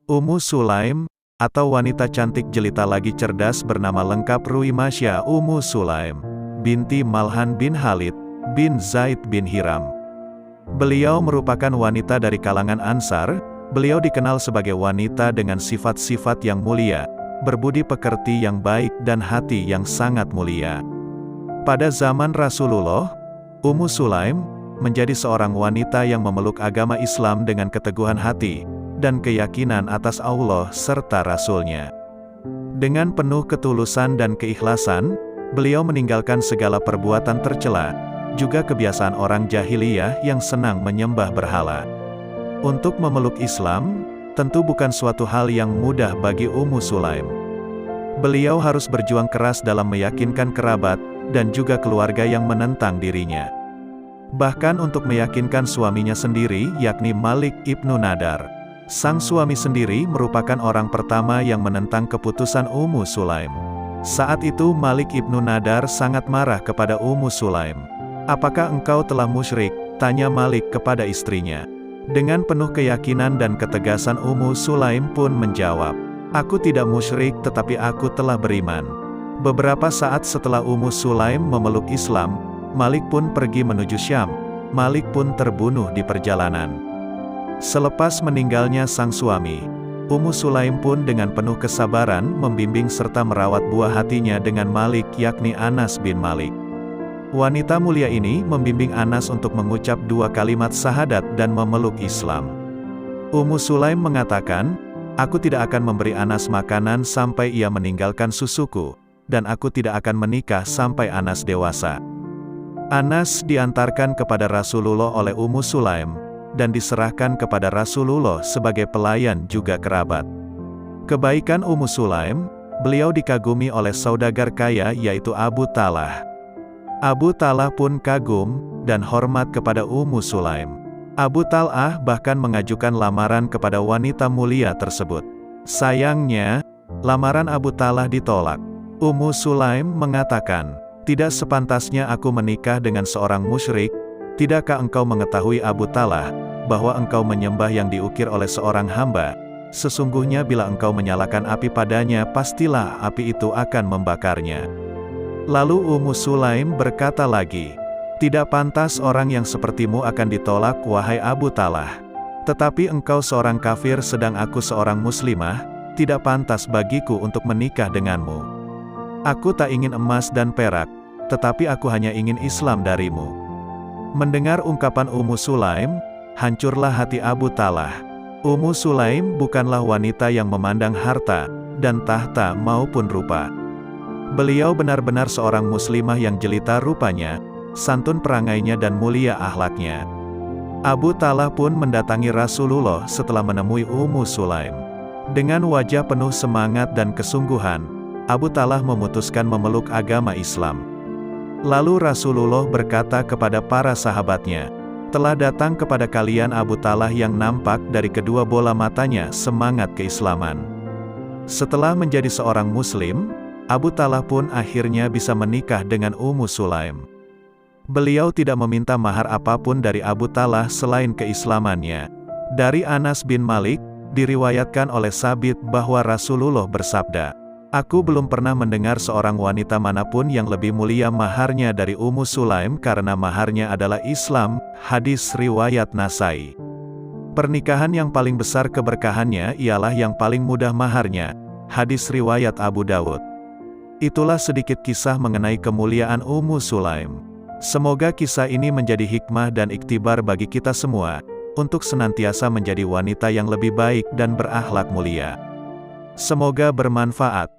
Ummu Sulaim, atau wanita cantik jelita lagi cerdas bernama lengkap Ruimasyah Ummu Sulaim, binti Malhan bin Khalid, bin Zaid bin Hiram. Beliau merupakan wanita dari kalangan Ansar. Beliau dikenal sebagai wanita dengan sifat-sifat yang mulia, berbudi pekerti yang baik dan hati yang sangat mulia. Pada zaman Rasulullah, Ummu Sulaim menjadi seorang wanita yang memeluk agama Islam dengan keteguhan hati dan keyakinan atas Allah serta Rasul-Nya. Dengan penuh ketulusan dan keikhlasan, beliau meninggalkan segala perbuatan tercela, juga kebiasaan orang jahiliyah yang senang menyembah berhala. Untuk memeluk Islam, tentu bukan suatu hal yang mudah bagi Ummu Sulaim. Beliau harus berjuang keras dalam meyakinkan kerabat dan juga keluarga yang menentang dirinya. Bahkan untuk meyakinkan suaminya sendiri, yakni Malik ibnu Nadar. Sang suami sendiri merupakan orang pertama yang menentang keputusan Ummu Sulaim. Saat itu Malik ibnu Nadar sangat marah kepada Ummu Sulaim. "Apakah engkau telah musyrik?" tanya Malik kepada istrinya. Dengan penuh keyakinan dan ketegasan Ummu Sulaim pun menjawab, "Aku tidak musyrik tetapi aku telah beriman." Beberapa saat setelah Ummu Sulaim memeluk Islam, Malik pun pergi menuju Syam. Malik pun terbunuh di perjalanan. Selepas meninggalnya sang suami, Ummu Sulaim pun dengan penuh kesabaran membimbing serta merawat buah hatinya dengan Malik, yakni Anas bin Malik. Wanita mulia ini membimbing Anas untuk mengucap 2 kalimat syahadat dan memeluk Islam. Ummu Sulaim mengatakan, "Aku tidak akan memberi Anas makanan sampai ia meninggalkan susuku, dan aku tidak akan menikah sampai Anas dewasa." Anas diantarkan kepada Rasulullah oleh Ummu Sulaim, dan diserahkan kepada Rasulullah sebagai pelayan juga kerabat. Kebaikan Ummu Sulaim, beliau dikagumi oleh saudagar kaya yaitu Abu Talhah. Abu Talhah pun kagum dan hormat kepada Ummu Sulaim. Abu Talhah bahkan mengajukan lamaran kepada wanita mulia tersebut. Sayangnya, lamaran Abu Talhah ditolak. Ummu Sulaim mengatakan, "Tidak sepantasnya aku menikah dengan seorang musyrik. Tidakkah engkau mengetahui Abu Talhah, bahwa engkau menyembah yang diukir oleh seorang hamba? Sesungguhnya bila engkau menyalakan api padanya, pastilah api itu akan membakarnya." Lalu Ummu Sulaim berkata lagi, "Tidak pantas orang yang sepertimu akan ditolak, wahai Abu Talhah. Tetapi engkau seorang kafir sedang aku seorang muslimah, tidak pantas bagiku untuk menikah denganmu. Aku tak ingin emas dan perak, tetapi aku hanya ingin Islam darimu." Mendengar ungkapan Ummu Sulaim, hancurlah hati Abu Talhah. Ummu Sulaim bukanlah wanita yang memandang harta, dan tahta maupun rupa. Beliau benar-benar seorang muslimah yang jelita rupanya, santun perangainya dan mulia akhlaknya. Abu Talhah pun mendatangi Rasulullah setelah menemui Ummu Sulaim. Dengan wajah penuh semangat dan kesungguhan, Abu Talhah memutuskan memeluk agama Islam. Lalu Rasulullah berkata kepada para sahabatnya, "Telah datang kepada kalian Abu Talhah yang nampak dari kedua bola matanya semangat keislaman." Setelah menjadi seorang muslim, Abu Talhah pun akhirnya bisa menikah dengan Ummu Sulaim. Beliau tidak meminta mahar apapun dari Abu Talhah selain keislamannya. Dari Anas bin Malik, diriwayatkan oleh Sabit bahwa Rasulullah bersabda, "Aku belum pernah mendengar seorang wanita manapun yang lebih mulia maharnya dari Ummu Sulaim karena maharnya adalah Islam." Hadis riwayat Nasai. Pernikahan yang paling besar keberkahannya ialah yang paling mudah maharnya. Hadis riwayat Abu Dawud. Itulah sedikit kisah mengenai kemuliaan Ummu Sulaim. Semoga kisah ini menjadi hikmah dan iktibar bagi kita semua, untuk senantiasa menjadi wanita yang lebih baik dan berakhlak mulia. Semoga bermanfaat.